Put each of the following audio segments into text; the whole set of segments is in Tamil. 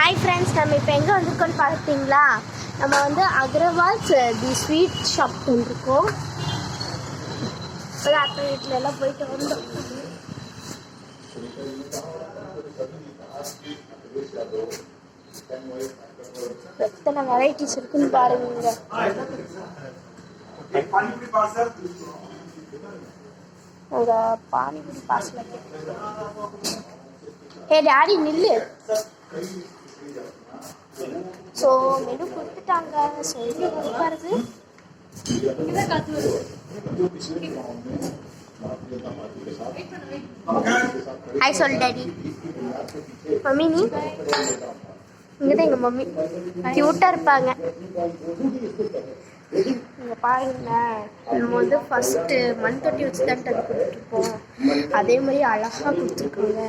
ஹாய் ஃப்ரெண்ட்ஸ், நம்ம இப்போ எங்கே வந்திருக்கோன்னு பார்த்தீங்களா? நம்ம வந்து அகர்வால்ஸ் தி ஸ்வீட் ஷாப் வந்துருக்கோம். அத்தை வீட்டில் எல்லாம் போயிட்டு வந்தோம். எத்தனை வெரைட்டிஸ் இருக்குன்னு பாருங்க. அங்கே பானிபூரி பார்சல். ஹே டாடி நில்லு. ஸோ மெனு கொடுத்துட்டாங்க. ஸோ எப்படி கொடுப்பாருது? ஹாய் சொல் டாடி. மம்மி நீ இங்கே தான் எங்கள் மம்மி க்யூட்டாக இருப்பாங்க. இங்கே பாருங்களேன், நம்ம வந்து ஃபஸ்ட்டு மண் தொட்டி வச்சு தான் அது கொடுத்துருப்போம். அதே மாதிரி அழகாக கொடுத்துருக்காங்க.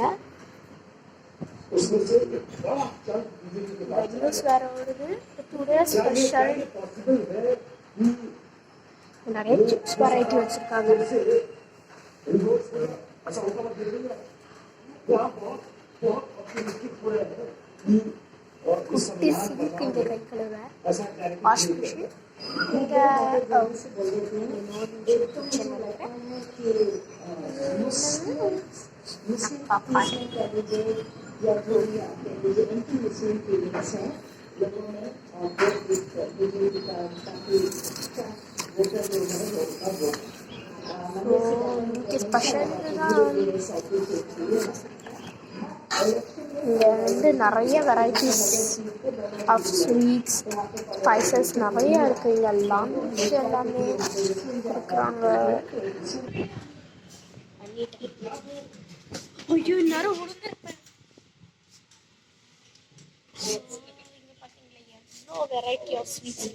நியூஸ் வேற வருது. டுடே ஸ்பெஷல் நிறைய சிப்ஸ் வெரைட்டி வச்சிருக்காங்க. குட்டி சிங்க் இங்கே கை கழுவ வாஷ் மிஷின் இங்கே பாப்பா ஸ்பெஷல். இங்கே வந்து நிறைய வெரைட்டிஸ் ஆஃப் ஸ்வீட்ஸ் ஸ்பைசஸ் நிறைய இருக்குது. இங்கே லஞ்ச் எல்லாமே கொடுக்குறாங்க. ஐயோ நேரம் உடஞ்சிருப்பேன். இங்கே பார்த்தீங்களா எவ்வளோ variety of sweets.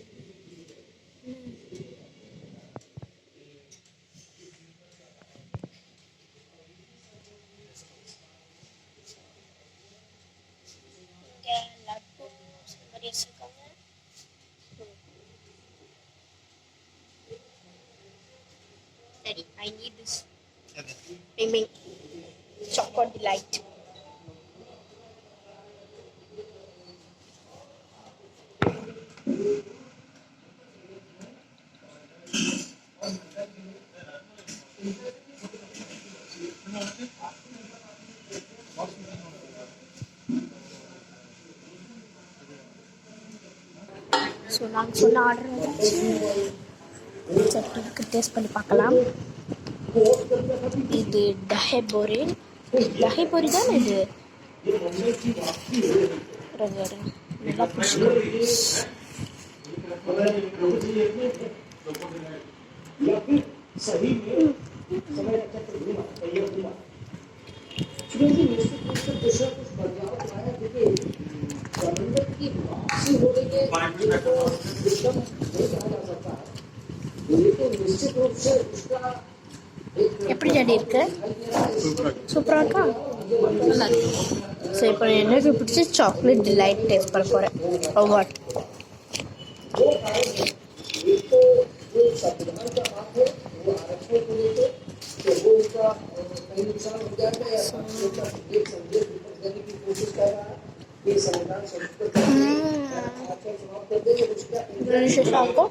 Daddy, I need this. Aiming chocolate delight. So நாங்கள் சொன்ன ஆர்டர் வந்துச்சு. சட்னிக்கு டேஸ்ட் பண்ணி பார்க்கலாம். இது டஹேபோரி தானே இது? நல்லா பிடிச்சிருக்கு. எப்படி டாடி இருக்கு? சூப்பராக இருக்கா? நல்லா இருக்கு. ஸோ இப்போ எனக்கு பிடிச்சி சாக்லேட் டிலைட் டேஸ்ட் பண்ண போகிறேன். ஓ வாட் डिलीशियस आपको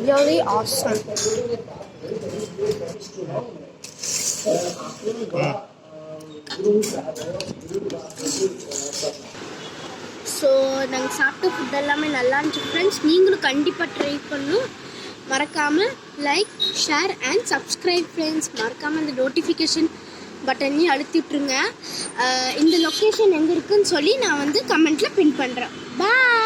really awesome. ஸோ நாங்கள் சாப்பிட்ட ஃபுட் எல்லாமே நல்லா இருந்துச்சு ஃப்ரெண்ட்ஸ். நீங்களும் கண்டிப்பாக ட்ரை பண்ணணும். மறக்காமல் like, share and subscribe friends. மறக்காமல் அந்த நோட்டிஃபிகேஷன் பட்டனையும் அழுத்தி விட்ருங்க. இந்த லொக்கேஷன் எங்கே இருக்குதுன்னு சொல்லி நான் வந்து கமெண்ட்டில் பின் பண்ணுறேன். பாய்.